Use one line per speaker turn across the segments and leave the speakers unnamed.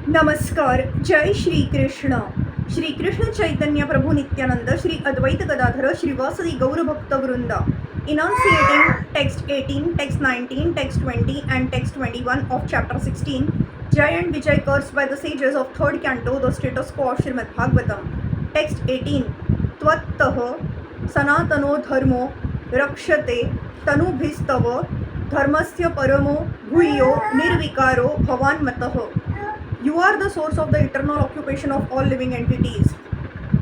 नमस्कार. जय श्री कृष्ण. श्री कृष्ण चैतन्य प्रभु नित्यानंद, श्री अद्वैत गदाधर, श्रीवासदि गौर भक्त वृंद. Enunciating text 18, text 19, text 20 and text 21 of chapter 16. Jai and Vijay cursed by the sages of third canto, the status quo of Srimad Bhagavatam. Text 18. Tvattah sanatano dharmo rakshate tanubhistava dharmasya paramo bhuyo nirvikaro bhavan matah. You are the source of the eternal occupation of all living entities,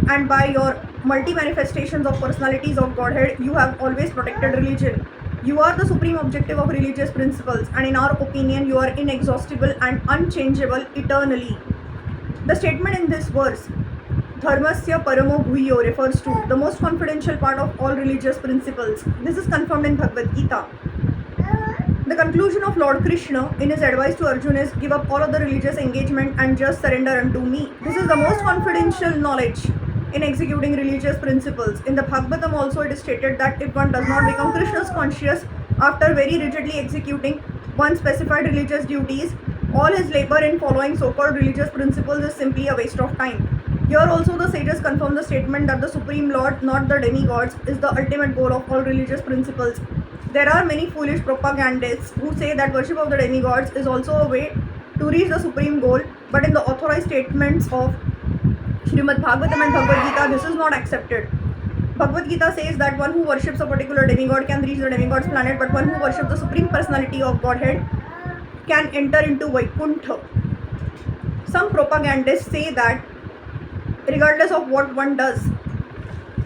and by your multi-manifestations of personalities of Godhead, you have always protected religion. You are the supreme objective of religious principles, and in our opinion, you are inexhaustible and unchangeable eternally. The statement in this verse, Dharmasya Paramo Bhuyo, refers to the most confidential part of all religious principles. This is confirmed in Bhagavad Gita. The conclusion of Lord Krishna in his advice to Arjuna is, give up all other religious engagement and just surrender unto me. This is the most confidential knowledge in executing religious principles. In the Bhagavatam also it is stated that if one does not become Krishna's conscious after very rigidly executing one specified religious duties, all his labor in following so-called religious principles is simply a waste of time. Here also the sages confirm the statement that the Supreme Lord, not the demigods, is the ultimate goal of all religious principles. There are many foolish propagandists who say that worship of the demigods is also a way to reach the supreme goal, but in the authorized statements of Srimad Bhagavatam and Bhagavad Gita, this is not accepted. Bhagavad Gita says that one who worships a particular demigod can reach the demigod's planet, but one who worships the supreme personality of Godhead can enter into Vaikuntha. Some propagandists say that regardless of what one does,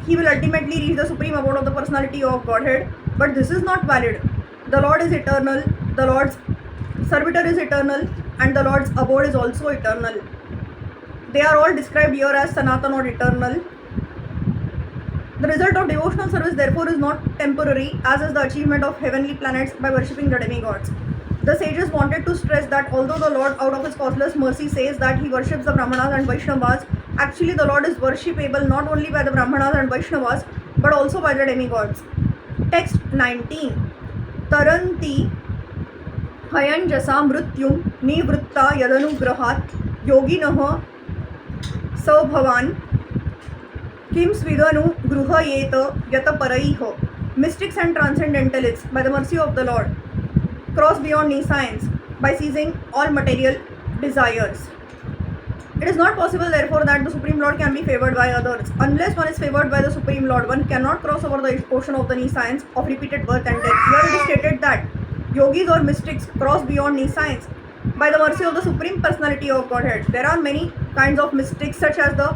he will ultimately reach the supreme abode of the personality of Godhead. But this is not valid. The Lord is eternal, the Lord's servitor is eternal, and the Lord's abode is also eternal. They are all described here as Sanatan or eternal. The result of devotional service therefore is not temporary, as is the achievement of heavenly planets by worshipping the demigods. The sages wanted to stress that although the Lord out of his causeless mercy says that he worships the Brahmanas and Vaishnavas, actually the Lord is worshipable not only by the Brahmanas and Vaishnavas but also by the demigods. Text 19. Taranti hayanjasa mrutyum nivritta yadanugrahat yoginah sabhavan kim svidanu gruhayeta yataparaiha. Mystics and transcendentalists, by the mercy of the Lord, cross beyond nescience by seizing all material desires. It is not possible, therefore, that the Supreme Lord can be favored by others. Unless one is favored by the Supreme Lord, one cannot cross over the ocean of the nescience of repeated birth and death. Here it is stated that yogis or mystics cross beyond nescience by the mercy of the Supreme Personality of Godhead. There are many kinds of mystics such as the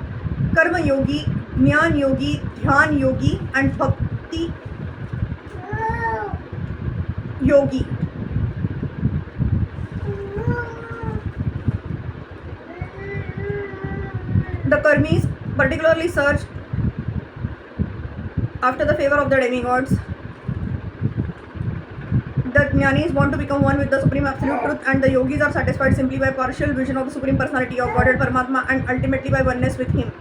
Karma Yogi, Jnana Yogi, Dhyan Yogi and Bhakti Yogi. The Karmis particularly search after the favor of the demigods. The Jnanis want to become one with the Supreme Absolute Truth, and the Yogis are satisfied simply by partial vision of the Supreme Personality of Godhead Paramatma and ultimately by oneness with Him.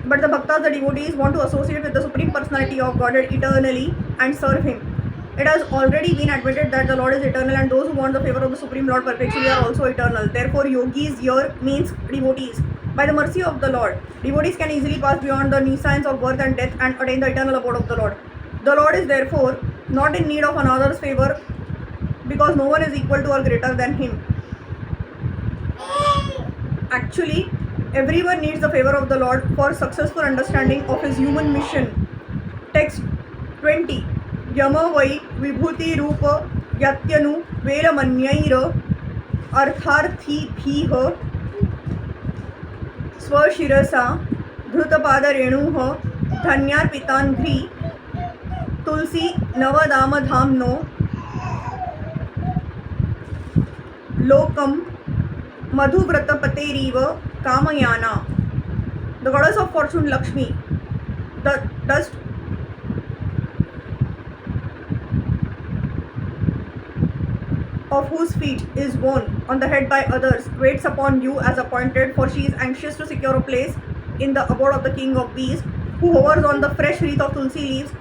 But the Bhaktas, the devotees, want to associate with the Supreme Personality of Godhead eternally and serve Him. It has already been admitted that the Lord is eternal, and those who want the favor of the Supreme Lord perpetually are also eternal. Therefore, yogis here means devotees. By the mercy of the Lord, devotees can easily pass beyond the nescience of birth and death and attain the eternal abode of the Lord. The Lord is therefore not in need of another's favor, because no one is equal to or greater than Him. Actually, everyone needs the favor of the Lord for successful understanding of His human mission. Text 20. Yama vai vibhuti rupa yatyanu velamanyayra artharthi bhiha स्वशिरसा धृतपादरेणुः धन्यार्पितान्घ्रि Tulsi नवदामधाम्नो Lokam मधुव्रतपतेरिव कामयाना. The goddess of fortune Lakshmi, the dust of whose feet is worn on the head by others, waits upon you as appointed, for she is anxious to secure a place in the abode of the king of bees, who hovers on the fresh wreath of tulsi leaves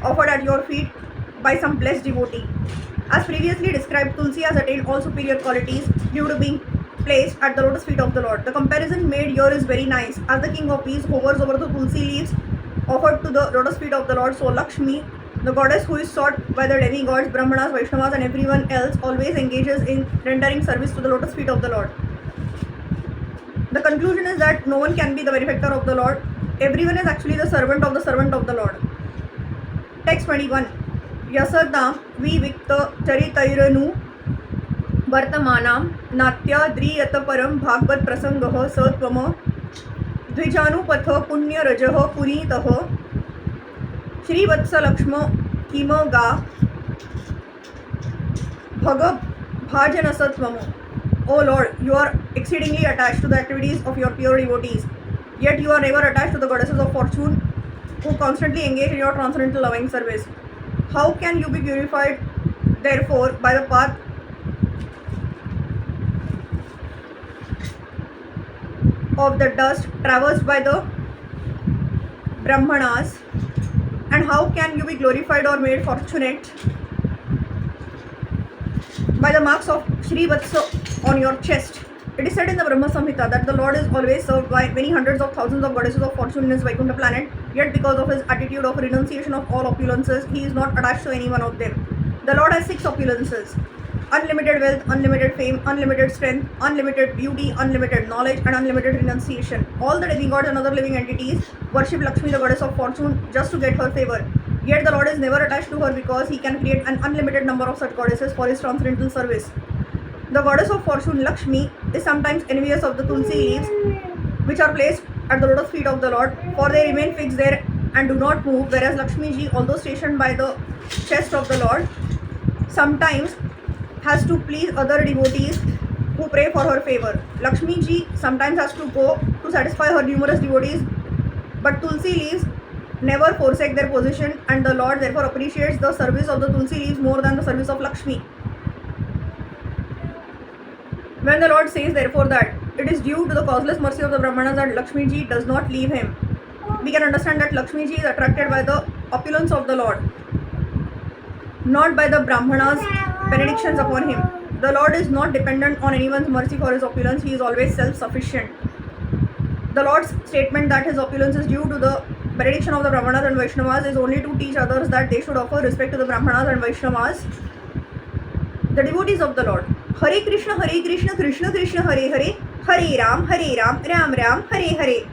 offered at your feet by some blessed devotee. As previously described, Tulsi has attained all superior qualities due to being placed at the lotus feet of the Lord. The comparison made here is very nice. As the king of peace hovers over the tulsi leaves offered to the lotus feet of the Lord, so Lakshmi, the goddess who is sought by the demigods, Brahmanas, Vaishnavas and everyone else, always engages in rendering service to the lotus feet of the Lord. The conclusion is that no one can be the benefactor of the Lord. Everyone is actually the servant of the Lord. Text 21. Yasadam vivikta charitairanu vartamanam natya driyataparam bhagvat prasangah satvama द्विजानुपथ पुण्य रजः पुनीतः श्रीवत्स लक्ष्म किम गा भग भाजनसत्वम. O Lord, you are exceedingly attached to the activities of your pure devotees, yet you are never attached to the goddesses of fortune who constantly engage in your transcendental loving service. How can you be purified, therefore, by the path of the dust traversed by the Brahmanas, and how can you be glorified or made fortunate by the marks of Shri Vatsa on your chest? It is said in the Brahma Samhita that the Lord is always served by many hundreds of thousands of goddesses of fortune in his Vaikuntha planet, yet because of his attitude of renunciation of all opulences, he is not attached to any one of them. The Lord has 6 opulences: unlimited wealth, unlimited fame, unlimited strength, unlimited beauty, unlimited knowledge, and unlimited renunciation. All the demigods and other living entities worship Lakshmi, the goddess of fortune, just to get her favor. Yet the Lord is never attached to her because he can create an unlimited number of such goddesses for his transcendental service. The goddess of fortune, Lakshmi, is sometimes envious of the tulsi leaves which are placed at the lotus feet of the Lord, for they remain fixed there and do not move, whereas Lakshmi ji, although stationed by the chest of the Lord, sometimes has to please other devotees who pray for her favor. Lakshmi ji sometimes has to go to satisfy her numerous devotees, but tulsi leaves never forsake their position, and the Lord therefore appreciates the service of the tulsi leaves more than the service of Lakshmi. When the Lord says therefore that it is due to the causeless mercy of the Brahmanas that Lakshmi ji does not leave him, we can understand that Lakshmi ji is attracted by the opulence of the Lord, not by the Brahmanas' benedictions upon him. The Lord is not dependent on anyone's mercy for his opulence, he is always self-sufficient. The Lord's statement that his opulence is due to the benediction of the Brahmanas and Vaishnavas is only to teach others that they should offer respect to the Brahmanas and Vaishnavas, the devotees of the Lord. Hare Krishna, Krishna Krishna, Hare Hare, Hare Ram, Ram Ram, Hare Hare.